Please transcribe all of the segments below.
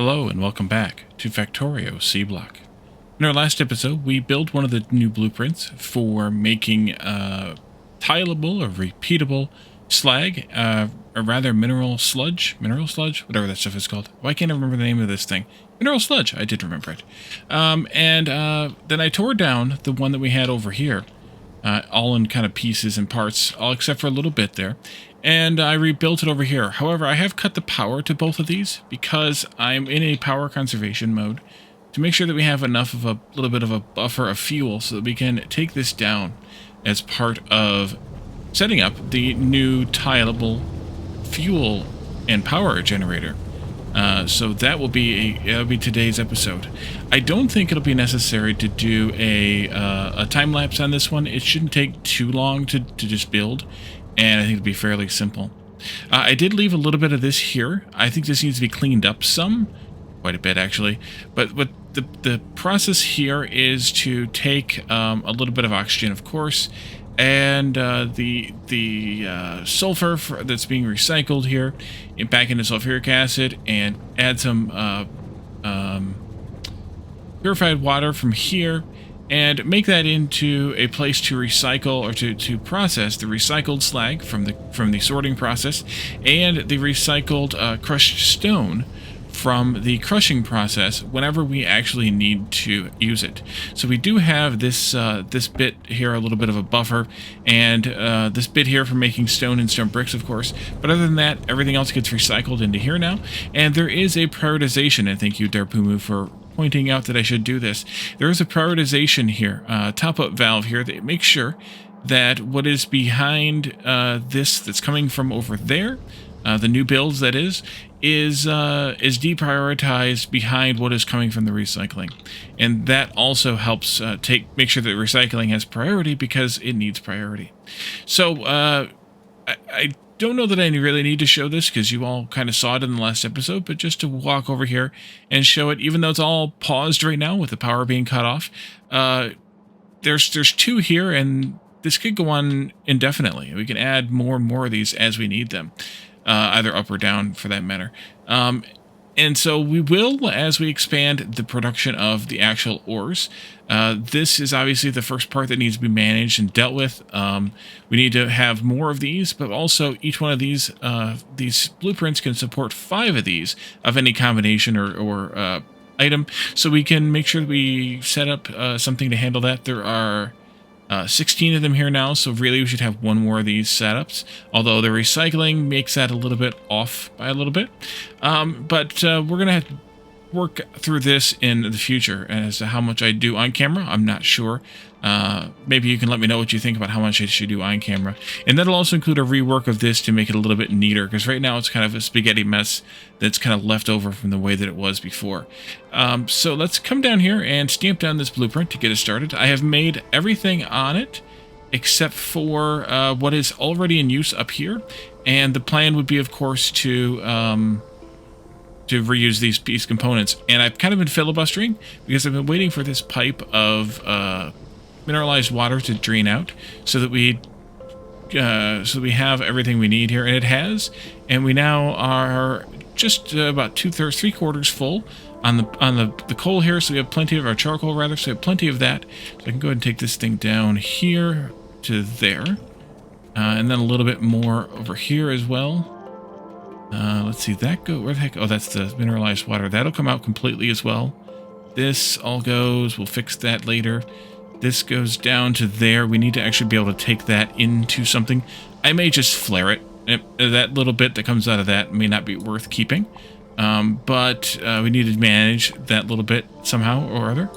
Hello and welcome back to Factorio C Block. In our last episode, we built one of the new blueprints for making tileable or repeatable slag, or rather mineral sludge, whatever that stuff is called. Why can't I remember the name of this thing? Mineral sludge, I did remember it. Then I tore down the one that we had over here, all in kind of pieces and parts, all except for a little bit there. And I rebuilt it over here. However, I have cut the power to both of these because I'm in a power conservation mode to make sure that we have enough of a little bit of a buffer of fuel so that we can take this down as part of setting up the new tileable fuel and power generator. So that will be today's episode. I don't think it'll be necessary to do a time lapse on this one. It shouldn't take too long to just build, and I think it'll be fairly simple. I did leave a little bit of this here. I think this needs to be cleaned up some, quite a bit actually. But what the process here is to take a little bit of oxygen, of course, and the sulfur that's being recycled here back into sulfuric acid, and add some purified water from here, and make that into a place to recycle or to process the recycled slag from the sorting process, and the recycled crushed stone from the crushing process whenever we actually need to use it. So we do have this this bit here, a little bit of a buffer, and this bit here for making stone and stone bricks, of course. But other than that, everything else gets recycled into here now. And there is a prioritization, and thank you, Darpumu, for pointing out that I should do this. There is a prioritization here, top-up valve here, that makes sure that what is behind this that's coming from over there, the new builds that is deprioritized behind what is coming from the recycling. And that also helps make sure that recycling has priority because it needs priority. So I don't know that I really need to show this because you all kind of saw it in the last episode, but just to walk over here and show it, even though it's all paused right now with the power being cut off, there's two here, and this could go on indefinitely. We can add more and more of these as we need them. Either up or down for that matter. And so we will, as we expand the production of the actual ores. This is obviously the first part that needs to be managed and dealt with. We need to have more of these, but also each one of these blueprints can support 5 of these of any combination or item. So we can make sure that we set up something to handle that. There are 16 of them here now, so really we should have one more of these setups, although the recycling makes that a little bit off by a little bit. But we're going to have to work through this in the future. As to how much I do on camera, I'm not sure. Maybe you can let me know what you think about how much I should do on camera. And that'll also include a rework of this to make it a little bit neater, because right now it's kind of a spaghetti mess that's kind of left over from the way that it was before. So let's come down here and stamp down this blueprint to get us started. I have made everything on it except for what is already in use up here. And the plan would be, of course, to reuse these components. And I've kind of been filibustering because I've been waiting for this pipe of mineralized water to drain out so that we have everything we need here, and it has. And we now are just about 2/3, 3/4 full on the coal here, so we have plenty of our charcoal rather, so we have plenty of that. So I can go ahead and take this thing down here to there, and then a little bit more over here as well. Let's see, that go, where the heck, oh, that's the mineralized water. That'll come out completely as well. This all goes, we'll fix that later. This goes down to there. We need to actually be able to take that into something. I may just flare it. That little bit that comes out of that may not be worth keeping. But we need to manage that little bit somehow or other.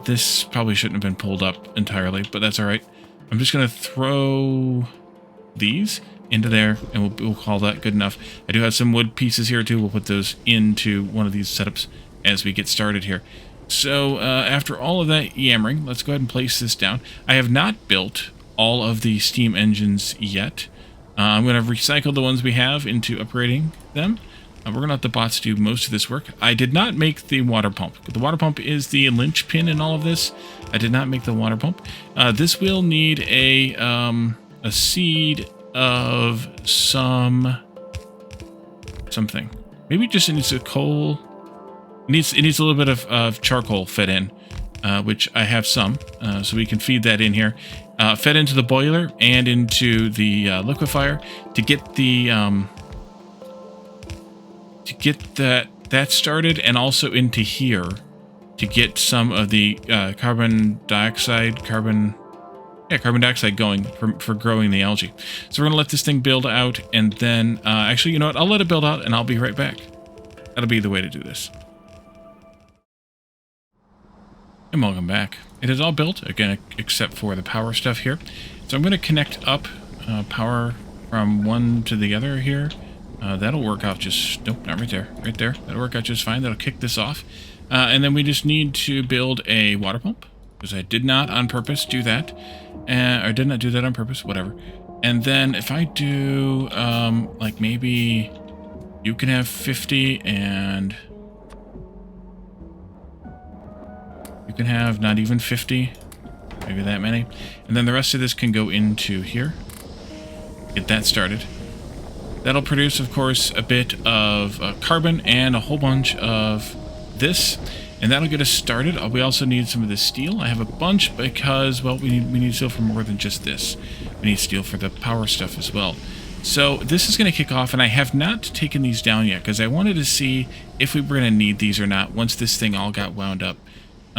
This probably shouldn't have been pulled up entirely, but that's all right. I'm just going to throw these into there, and we'll call that good enough. I do have some wood pieces here too. We'll put those into one of these setups as we get started here. So after all of that yammering, let's go ahead and place this down. I have not built all of the steam engines yet. I'm going to recycle the ones we have into upgrading them. We're going to let the bots do most of this work. I did not make the water pump. The water pump is the linchpin in all of this. I did not make the water pump. This will need a seed of something. Maybe just needs a coal. It needs a little bit of charcoal fed in, which I have some, so we can feed that in here. Fed into the boiler and into the liquefier to get the that started, and also into here to get some of the carbon dioxide going for growing the algae. So we're gonna let this thing build out, and then actually, you know what? I'll let it build out, and I'll be right back. That'll be the way to do this. And welcome back. It is all built, again, except for the power stuff here. So I'm going to connect up power from one to the other here. That'll work out just... Nope, not right there. Right there. That'll work out just fine. That'll kick this off. And then we just need to build a water pump, because I did not on purpose do that. Or did not do that on purpose, whatever. And then if I do, like maybe you can have 50 and... You can have not even 50, maybe that many. And then the rest of this can go into here. Get that started. That'll produce, of course, a bit of carbon and a whole bunch of this. And that'll get us started. We also need some of this steel. I have a bunch because, well, we need steel for more than just this. We need steel for the power stuff as well. So this is going to kick off, and I have not taken these down yet because I wanted to see if we were going to need these or not once this thing all got wound up.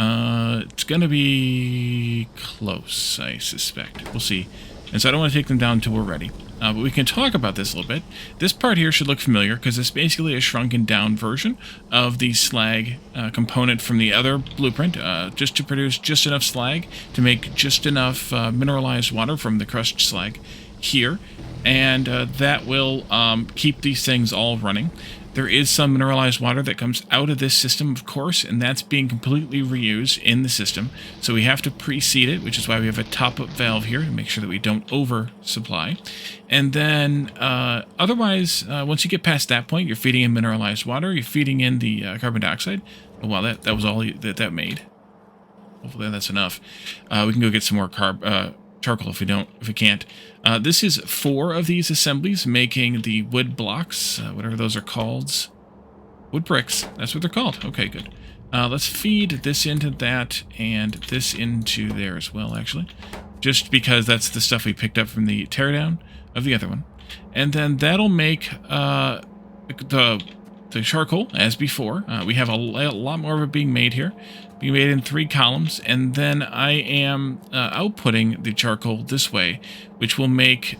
It's going to be close, I suspect. We'll see. And so I don't want to take them down until we're ready. But we can talk about this a little bit. This part here should look familiar because it's basically a shrunken down version of the slag component from the other blueprint, just to produce just enough slag to make just enough mineralized water from the crushed slag here. And that will keep these things all running. There is some mineralized water that comes out of this system, of course, and that's being completely reused in the system. So we have to pre-seed it, which is why we have a top-up valve here to make sure that we don't oversupply. And then otherwise, once you get past that point, you're feeding in mineralized water, you're feeding in the carbon dioxide. Oh, wow, that was all that made. Hopefully that's enough. We can go get some more charcoal if we can't. This is 4 of these assemblies making the wood blocks, whatever those are called. Wood bricks, that's what they're called. Okay, good. Let's feed this into that and this into there as well, actually. Just because that's the stuff we picked up from the teardown of the other one. And then that'll make the charcoal, as before. We have a lot more of it being made here. Being made in 3 columns, and then I am outputting the charcoal this way, which will make,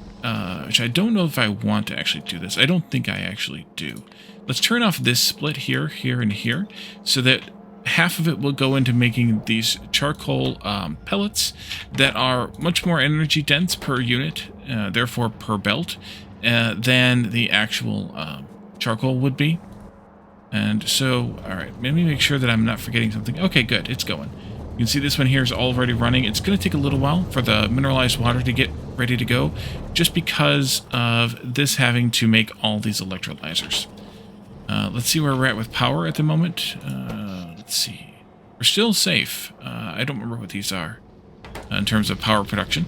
which I don't know if I want to actually do this. I don't think I actually do. Let's turn off this split here, here, and here, so that half of it will go into making these charcoal pellets that are much more energy dense per unit, therefore per belt, than the actual charcoal would be. And so, all right, let me make sure that I'm not forgetting something. Okay, good, it's going. You can see this one here is already running. It's going to take a little while for the mineralized water to get ready to go, just because of this having to make all these electrolyzers. Let's see where we're at with power at the moment. Let's see. We're still safe. I don't remember what these are in terms of power production,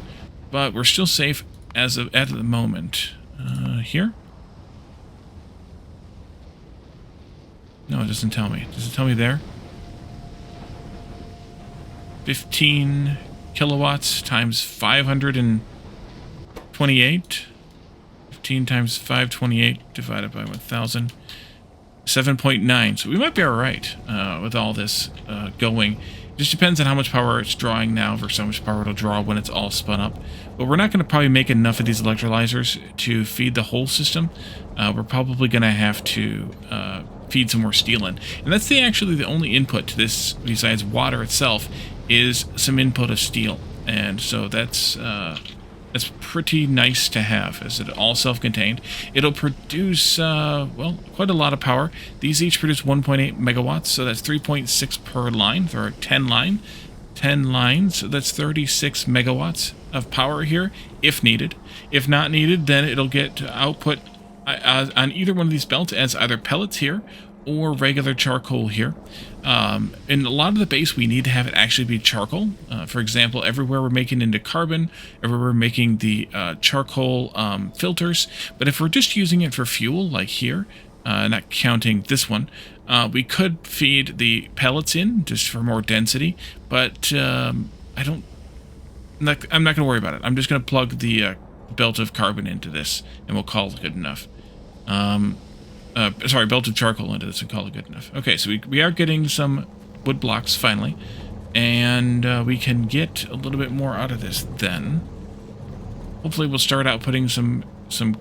but we're still safe as of at the moment. Here. No, it doesn't tell me. Does it tell me there? 15 kilowatts times 528. 15 times 528 divided by 1,000. 7.9. So we might be all right with all this going. It just depends on how much power it's drawing now versus how much power it'll draw when it's all spun up. But we're not going to probably make enough of these electrolyzers to feed the whole system. We're probably going to have to feed some more steel in. And that's actually the only input to this, besides water itself, is some input of steel. And so that's pretty nice to have, as it all self-contained. It'll produce, well, quite a lot of power. These each produce 1.8 megawatts, so that's 3.6 per line, or 10 lines, so that's 36 megawatts of power here, if needed. If not needed, then it'll get output on either one of these belts as either pellets here or regular charcoal here. In a lot of the base, we need to have it actually be charcoal. For example, everywhere we're making into carbon, everywhere we're making the charcoal filters. But if we're just using it for fuel, like here, not counting this one. We could feed the pellets in just for more density, but I'm not going to worry about it. I'm just going to plug the belt of carbon into this, and we'll call it good enough. Sorry, belt of charcoal into this and call it good enough. Okay, so we are getting some wood blocks finally, and we can get a little bit more out of this then. Hopefully we'll start out putting some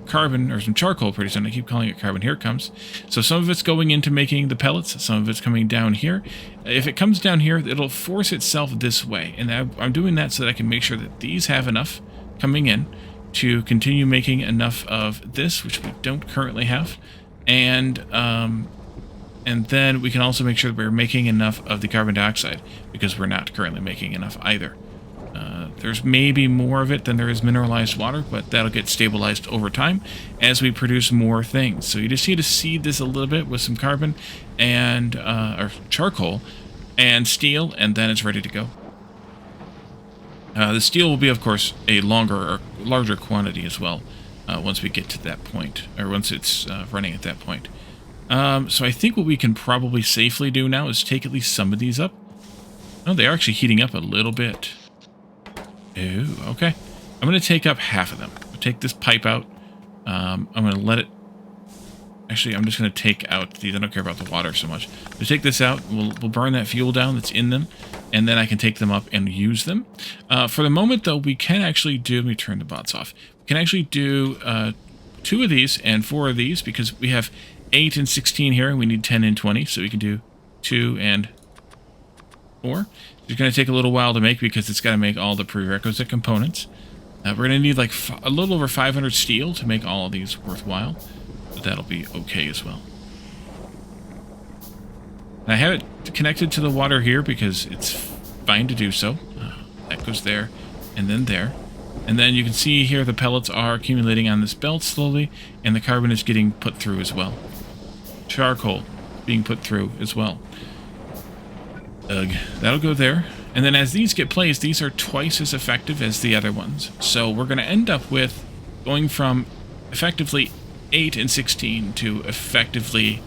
carbon or some charcoal pretty soon. I keep calling it carbon. Here it comes. So some of it's going into making the pellets. Some of it's coming down here. If it comes down here, it'll force itself this way. And I'm doing that so that I can make sure that these have enough coming in to continue making enough of this, which we don't currently have. And then we can also make sure that we're making enough of the carbon dioxide, because we're not currently making enough either. There's maybe more of it than there is mineralized water, but that'll get stabilized over time as we produce more things. So you just need to seed this a little bit with some carbon and or charcoal and steel, and then it's ready to go. The steel will be, of course, a larger quantity as well once we get to that point, or once it's running at that point. So I think what we can probably safely do now is take at least some of these up. Oh, they are actually heating up a little bit. Ooh, okay. I'm going to take up half of them. I'll take this pipe out. I'm going to let it... Actually, I'm just going to take out these. I don't care about the water so much. We'll take this out. We'll burn that fuel down that's in them, and then I can take them up and use them. For the moment, though, we can actually do... Let me turn the bots off. We can actually do 2 of these and 4 of these, because we have 8 and 16 here, and we need 10 and 20, so we can do 2 and 4. It's going to take a little while to make because it's got to make all the prerequisite components. We're going to need like a little over 500 steel to make all of these worthwhile, but that'll be okay as well. And I have it connected to the water here because it's fine to do so. That goes there, and then there. And then you can see here the pellets are accumulating on this belt slowly, and the carbon is getting put through as well. Charcoal being put through as well. Ugh, that'll go there. And then as these get placed, these are twice as effective as the other ones. So we're going to end up with going from effectively 8 and 16 to effectively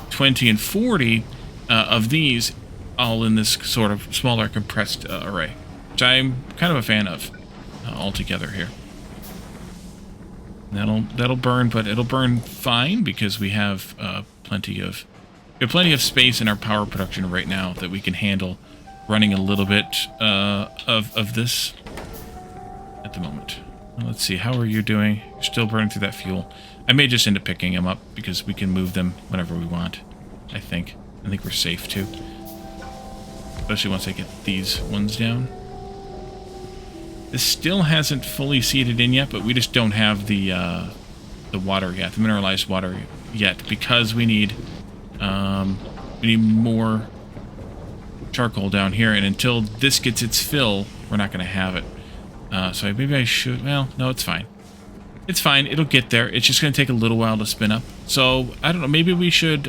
20 and 40 of these, all in this sort of smaller compressed array, which I'm kind of a fan of altogether here. That'll burn, but it'll burn fine because we have plenty of space in our power production right now that we can handle running a little bit of this at the moment. Well, let's see, how are you doing? You're still burning through that fuel. I may just end up picking them up because we can move them whenever we want, I think. I think we're safe too. Especially once I get these ones down. This still hasn't fully seeded in yet, but we just don't have the water yet, the mineralized water yet, because we need more charcoal down here, and until this gets its fill, we're not going to have it. So maybe I should... Well, no, it's fine. It's fine. It'll get there. It's just going to take a little while to spin up. So, I don't know. Maybe we should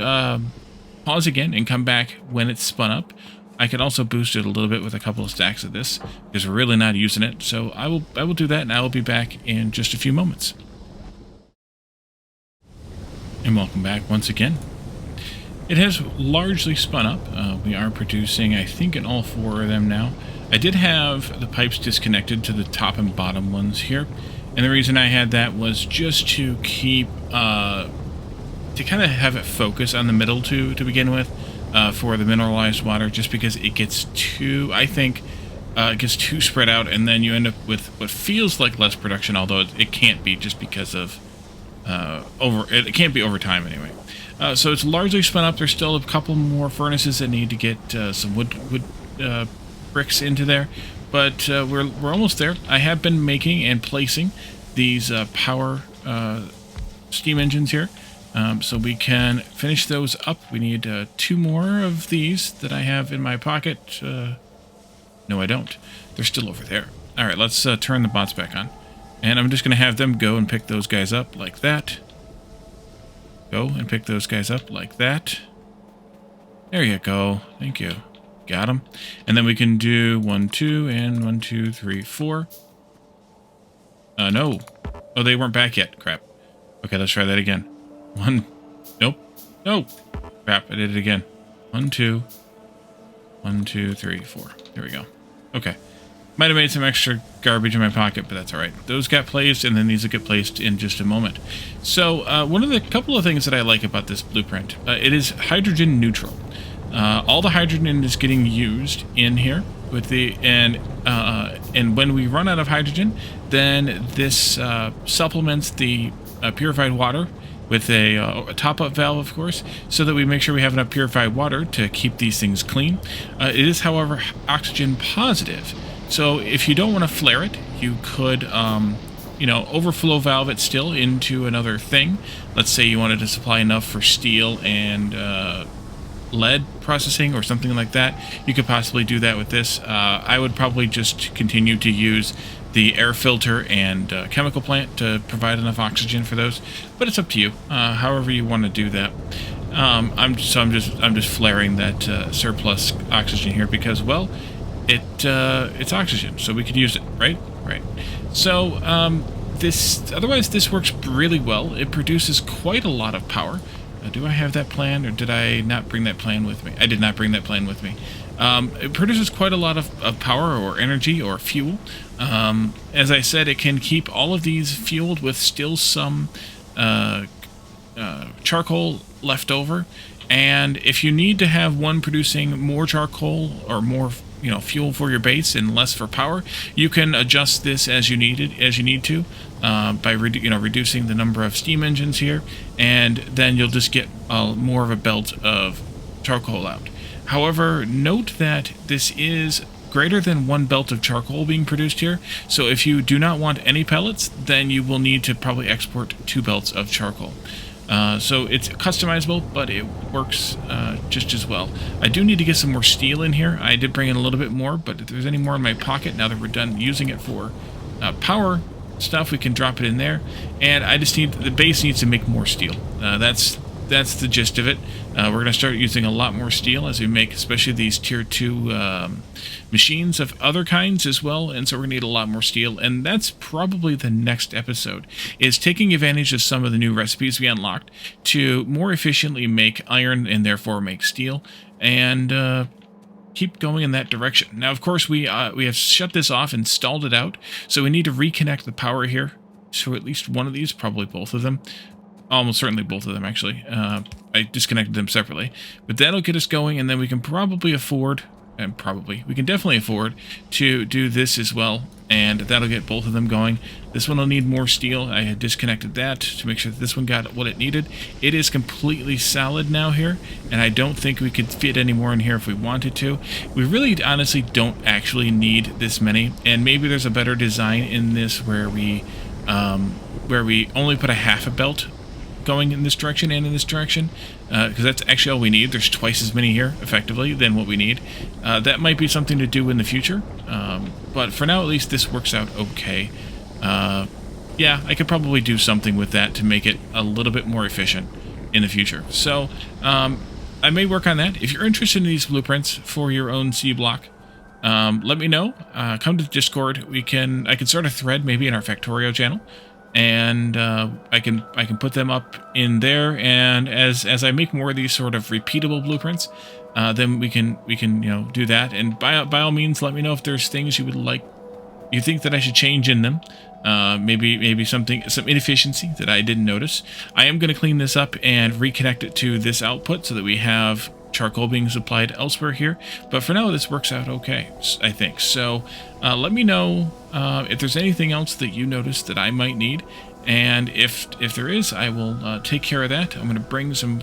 pause again and come back when it's spun up. I could also boost it a little bit with a couple of stacks of this, because we're really not using it. So I will do that, and I will be back in just a few moments. And welcome back once again. It has largely spun up. We are producing, I think, in all 4 of them now. I did have the pipes disconnected to the top and bottom ones here. And the reason I had that was just to keep, to kind of have it focus on the middle to begin with, for the mineralized water, just because it gets too, I think, it gets too spread out, and then you end up with what feels like less production, although it can't be, just because of, it can't be over time anyway. So it's largely spun up. There's still a couple more furnaces that need to get some wood bricks into there, but we're almost there. I have been making and placing these power steam engines here, so we can finish those up. We need 2 more of these that I have in my pocket. No, I don't. They're still over there. All right, let's turn the bots back on, and I'm just going to have them go and pick those guys up like that. Go and pick those guys up like that. There you go. Thank you. Got them. And then we can do 1, 2, and 1, 2, 3, 4. No. Oh, they weren't back yet. Crap. Okay, let's try that again. 1. Nope. Oh, crap! I did it again. 1, 2, 1, 2, 3, 4. There we go. Okay. Might have made some extra garbage in my pocket, but that's all right. Those got placed, and then these will get placed in just a moment. So one of the couple of things that I like about this blueprint, it is hydrogen neutral. All the hydrogen is getting used in here with the and when we run out of hydrogen, then this supplements the purified water with a top-up valve, of course, so that we make sure we have enough purified water to keep these things clean. It is, however, oxygen positive. So if you don't want to flare it, you could, overflow valve it still into another thing. Let's say you wanted to supply enough for steel and lead processing or something like that. You could possibly do that with this. I would probably just continue to use the air filter and chemical plant to provide enough oxygen for those, but it's up to you. However you want to do that. I'm just flaring that surplus oxygen here because, well, it's oxygen, so we could use it, right? Right. So this works really well. It produces quite a lot of power. Do I have that plan, or did I not bring that plan with me? I did not bring that plan with me. It produces quite a lot of power or energy or fuel. As I said, it can keep all of these fueled with still some charcoal left over. And if you need to have one producing more charcoal or more fuel for your base and less for power, you can adjust this as you need to by reducing the number of steam engines here, and then you'll just get more of a belt of charcoal out. However, note that this is greater than one belt of charcoal being produced here, so if you do not want any pellets, then you will need to probably export 2 belts of charcoal. So it's customizable, but it works just as well. I do need to get some more steel in here. I did bring in a little bit more, but if there's any more in my pocket, now that we're done using it for power stuff, we can drop it in there. And I just need, the base needs to make more steel. That's the gist of it. We're going to start using a lot more steel as we make, especially these tier 2 machines of other kinds as well, and so we're going to need a lot more steel, and that's probably the next episode, is taking advantage of some of the new recipes we unlocked to more efficiently make iron and therefore make steel, and keep going in that direction. Now, of course, we have shut this off and stalled it out, so we need to reconnect the power here to at least one of these, probably both of them. Almost certainly both of them, actually. I disconnected them separately. But that'll get us going, and then we can probably afford, we can definitely afford to do this as well, and that'll get both of them going. This one will need more steel. I had disconnected that to make sure that this one got what it needed. It is completely solid now here, and I don't think we could fit any more in here if we wanted to. We really honestly don't actually need this many, and maybe there's a better design in this where we only put a half a belt going in this direction and in this direction, because that's actually all we need. There's twice as many here, effectively, than what we need. That might be something to do in the future, but for now, at least, this works out okay. Yeah, I could probably do something with that to make it a little bit more efficient in the future. So, I may work on that. If you're interested in these blueprints for your own C block, let me know. Come to the Discord. I can start a thread maybe in our Factorio channel, and I can put them up in there, and as I make more of these sort of repeatable blueprints, then we can do that. And by all means, let me know if there's things you think that I should change in them. Maybe some inefficiency that I didn't notice. I am going to clean this up and reconnect it to this output so that we have charcoal being supplied elsewhere here, but for now this works out okay, I think. So let me know if there's anything else that you notice that I might need, and if there is, I will take care of that. I'm going to bring some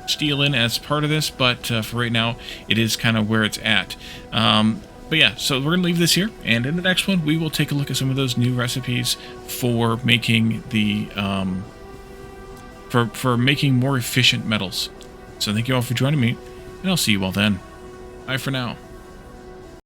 steel in as part of this, but for right now it is kind of where it's at. But yeah, so we're going to leave this here, and in the next one we will take a look at some of those new recipes for making the for making more efficient metals. So thank you all for joining me, and I'll see you all then. Bye for now.